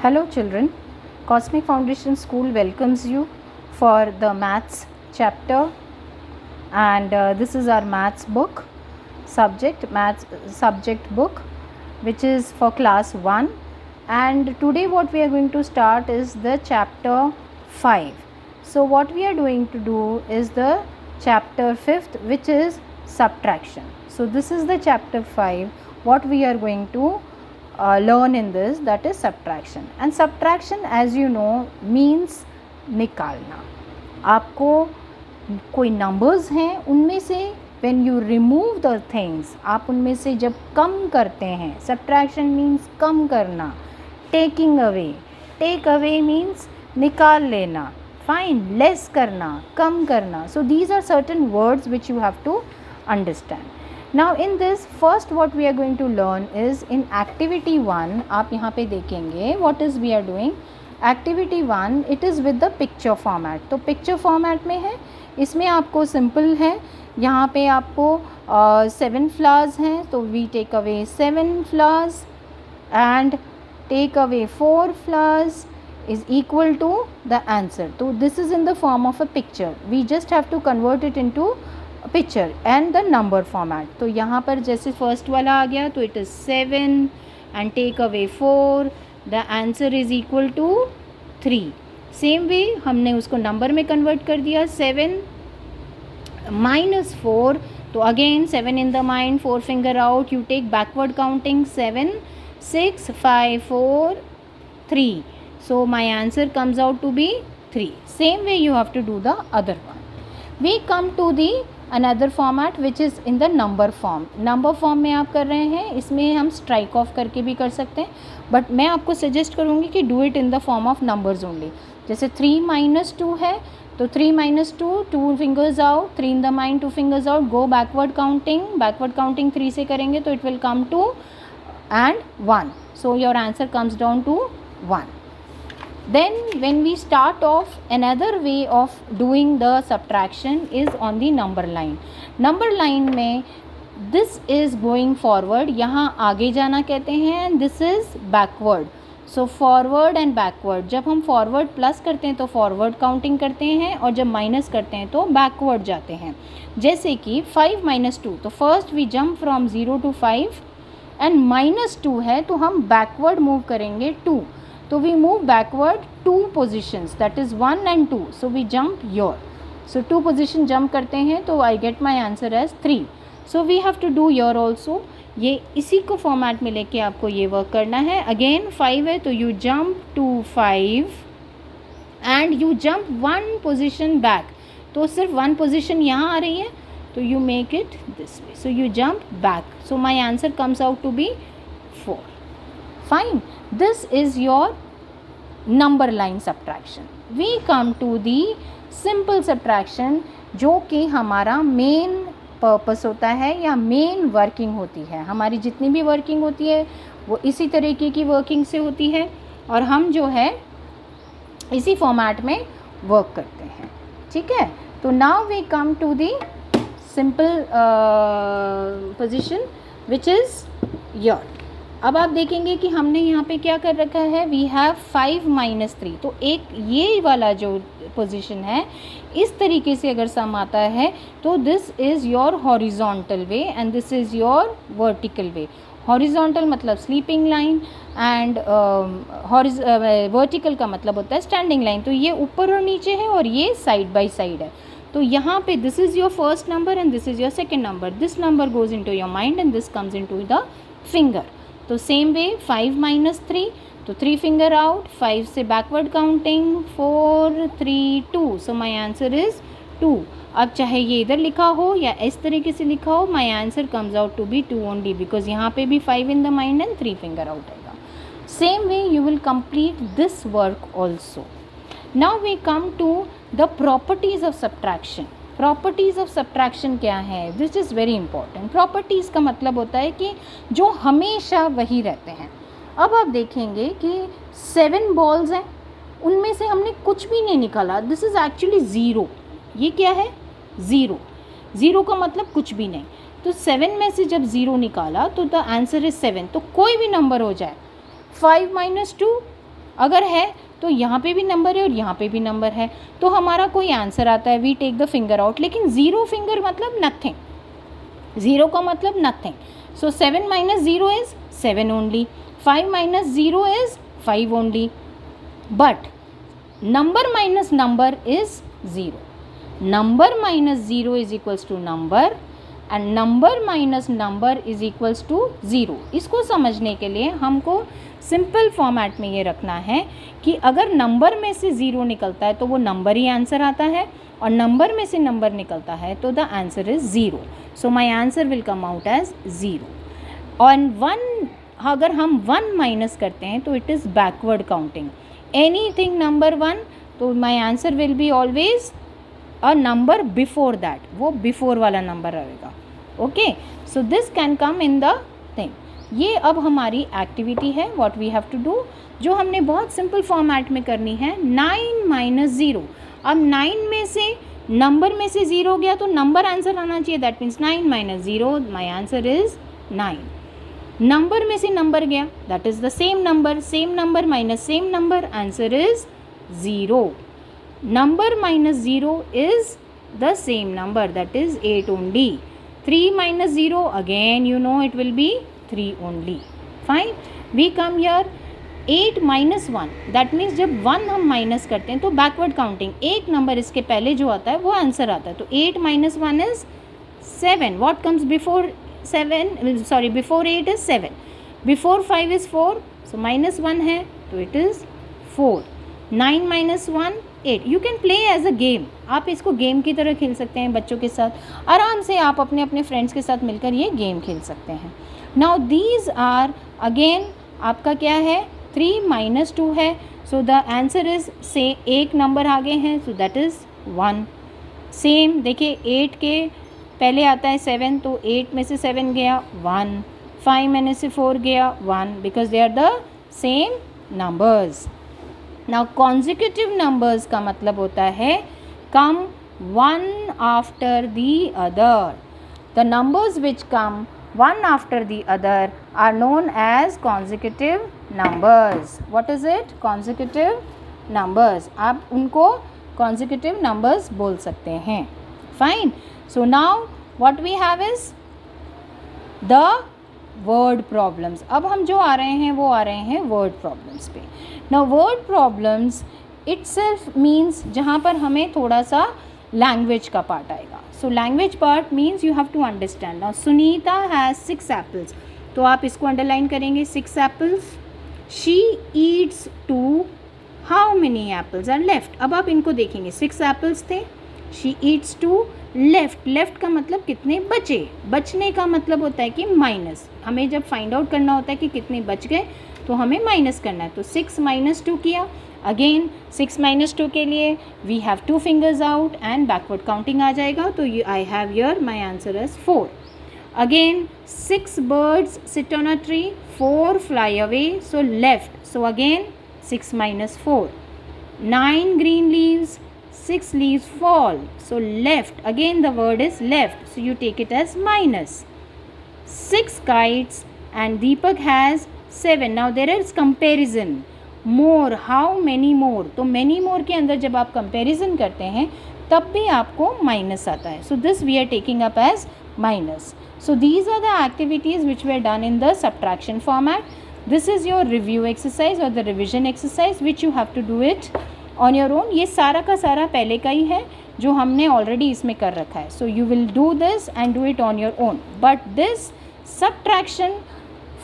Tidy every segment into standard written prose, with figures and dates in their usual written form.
Hello children, Cosmic Foundation School welcomes you for the maths chapter, and this is our maths book subject book which is for class 1, and today what we are going to start is the chapter 5. So what we are going to do is the chapter 5th, which is subtraction. So this is the chapter 5 what we are going to learn in this, that is subtraction. And subtraction, as you know, means निकालना. आपको कोई numbers हैं, उनमें से when you remove the things, आप उनमें से जब कम करते हैं, subtraction means कम करना, taking away, take away means निकाल लेना, fine, less करना, कम करना. So these are certain words which you have to understand. Now in this, first what we are going to learn is in activity 1. आप यहाँ पे देखेंगे what is we are doing. Activity 1, it is with the picture format. तो picture format में है, इसमें आपको simple है, यहाँ पे आपको 7 flowers हैं, तो we take away 7 flowers and take away 4 flowers is equal to the answer. तो this is in the form of a picture. We just have to convert it into picture and the number format. तो यहाँ पर जैसे first वाला आ गया तो it is 7 and take away 4, the answer is equal to 3. Same way हमने उसको नंबर में कन्वर्ट कर दिया. 7 minus 4, तो again 7 in the mind, 4 finger out, you take backward counting 7 6 5 4 3. So my answer comes out to be 3. Same way you have to do the other one. We come to the another format which is in the number form. Number form में आप कर रहे हैं, इसमें हम strike off करके भी कर सकते हैं, बट मैं आपको सजेस्ट करूँगी कि do it in the form of numbers only. जैसे 3 minus 2 है, तो 3 minus 2, 2 fingers out, 3 in the mind, 2 fingers out, go backward counting 3 से करेंगे तो it will come to end 1. So your answer comes down to 1. Then when we start off, another way of doing the subtraction is on the number line. Number line में this is going forward, यहाँ आगे जाना कहते हैं, this is backward. So forward and backward. जब हम forward plus करते हैं तो forward counting करते हैं, और जब minus करते हैं तो backward जाते हैं. जैसे कि 5 minus 2, तो first we jump from 0 to 5 and minus 2 है तो हम backward move करेंगे 2. तो we move backward 2 positions, that is 1 and 2. So we jump here. So 2 position jump करते हैं तो I get my answer as 3. So we have to do here also. ये इसी को फॉर्मेट में लेके आपको ये वर्क करना है. अगेन 5 है तो you jump to 5 and you jump 1 position back. तो सिर्फ 1 position यहाँ आ रही है तो you make it this way. So you jump back. So my answer comes out to be 4. Fine. This is your number line subtraction. We come to the simple subtraction, जो कि हमारा main purpose होता है या main working होती है. हमारी जितनी भी वर्किंग होती है वो इसी तरीके की वर्किंग से होती है, और हम जो है इसी फॉर्मेट में वर्क करते हैं. ठीक है. तो now we come to the simple position which is your. अब आप देखेंगे कि हमने यहाँ पे क्या कर रखा है, वी हैव 5 minus 3. तो एक ये वाला जो पोजीशन है, इस तरीके से अगर सम आता है तो this is your horizontal way and this is your vertical way. Horizontal मतलब स्लीपिंग लाइन एंड वर्टिकल का मतलब होता है स्टैंडिंग लाइन. तो ये ऊपर और नीचे है और ये साइड बाय साइड है. तो यहाँ पे this is your first number and this is your second number. This number goes into your mind and this comes into the finger. तो सेम वे 5 minus 3, तो 3 फिंगर आउट, 5 से backward counting 4 3 2. So my answer is 2. अब चाहे ये इधर लिखा हो या इस तरीके से लिखा हो, my answer comes out to be 2 only, because यहाँ पे भी 5 in the mind and 3 finger out आएगा. Same way you will complete this work also. Now we come to the properties of subtraction. Properties of subtraction क्या है, this is very important. Properties का मतलब होता है कि जो हमेशा वही रहते हैं. अब आप देखेंगे कि 7 बॉल्स हैं, उनमें से हमने कुछ भी नहीं निकाला. This is actually zero. ये क्या है, ज़ीरो. ज़ीरो का मतलब कुछ भी नहीं. तो 7 में से जब ज़ीरो निकाला तो द आंसर इज़ 7. तो कोई भी नंबर हो जाए, 5 minus 2 अगर है तो यहाँ पे भी नंबर है और यहाँ पे भी नंबर है, तो हमारा कोई आंसर आता है, we take the finger out. लेकिन 0 फिंगर मतलब नथिंग, 0 का मतलब nothing. So 7 minus 0 is 7 only, 5 minus 0 is 5 only, but number minus number is 0. Number minus 0 is equals to number and number minus number is equals to 0. इसको समझने के लिए हमको simple format में ये रखना है कि अगर नंबर में से 0 निकलता है तो वो नंबर ही आंसर आता है, और नंबर में से नंबर निकलता है तो the answer is 0. So my answer will come out as 0. और 1 अगर हम 1 माइनस करते हैं तो it is backward counting. Anything number 1, तो my answer will be always a number before that, वो बिफोर वाला नंबर रहेगा. Okay, so this can come in the thing. ये अब हमारी एक्टिविटी है what we have to do, जो हमने बहुत सिंपल फॉर्मेट में करनी है. 9 माइनस 0. अब 9 में से नंबर में से 0 गया तो नंबर आंसर आना चाहिए, that means 9 minus 0, my answer is 9. Number में से नंबर गया, that is the same number minus same number, answer is 0. Number minus 0 is the same number, that is 8 only. 3 minus 0, again you know it will be 3 only. Fine, we come here 8 minus 1, that means जब 1 हम minus करते हैं तो backward counting, एक number इसके पहले जो आता है वो आंसर आता है. तो 8 minus 1 is 7. What comes before 7, sorry, before 8 is 7, before 5 is 4, so minus 1 है तो it is 4. 9 minus 1 8. You can play as a game. आप इसको गेम की तरह खेल सकते हैं बच्चों के साथ, आराम से आप अपने अपने फ्रेंड्स के साथ मिलकर ये गेम खेल सकते हैं. नाउ दीज आर अगेन, आपका क्या है, 3 माइनस 2 है, सो द आंसर इज से एक नंबर आगे हैं, सो दैट इज़ 1. सेम देखिए 8 के पहले आता है 7, तो 8 में से 7 गया 1, 5 में से 4 गया 1, because they are the same numbers. Now consecutive numbers का मतलब होता है come one after the other. The numbers which come one after the other are known as consecutive numbers. What is it? Consecutive numbers. आप उनको consecutive numbers बोल सकते हैं. Fine. So now what we have is the word problems. अब हम जो आ रहे हैं वो आ रहे हैं word problems पे. Now word problems itself means जहाँ पर हमें थोड़ा सा language का part आएगा. So language part means you have to understand. Now Sunita has 6 apples. तो आप इसको underline करेंगे 6 apples. She eats 2. How many apples are left? अब आप इनको देखेंगे 6 apples थे. She eats 2. Left का मतलब कितने बचे. बचने का मतलब होता है कि माइनस. हमें जब फाइंड आउट करना होता है कि कितने बच गए तो हमें माइनस करना है. तो 6 माइनस 2 किया. अगेन 6 माइनस 2 के लिए we have 2 fingers out and backward counting आ जाएगा. तो I have here my answer is 4. Again 6 birds sit on a tree, 4 fly away, so left. So again 6 minus 4. 9 green leaves, 6 leaves fall, so left. Again the word is left, so you take it as minus. 6 kites and Deepak has 7. Now there is comparison. More, how many more. तो many more के अंदर जब आप comparison करते हैं तब भी आपको माइनस आता है. So this we are taking up as minus. So these are the activities which we are done in the subtraction format. This is your review exercise और the revision exercise which you have to do it on your own. ये सारा का सारा पहले का ही है जो हमने ऑलरेडी इसमें कर रखा है. So you will do this and do it on your own. But this subtraction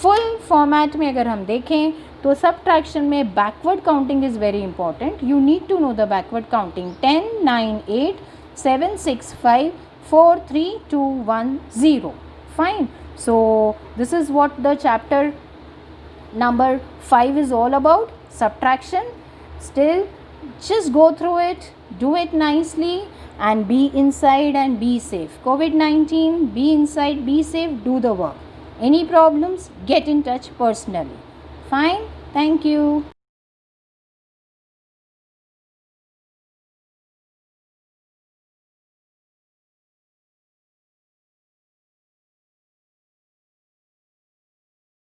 full format में अगर हम देखें तो सब्ट्रैक्शन में backward counting is very important. You need to know the backward counting. 10 9 8 7 6 5 4 3 2 1 0. Fine. So this is what the chapter number 5 is all about, subtraction. Still just go through it, do it nicely and be inside and be safe. COVID-19, be inside, be safe, do the work. Any problems, get in touch personally. Fine. Thank you.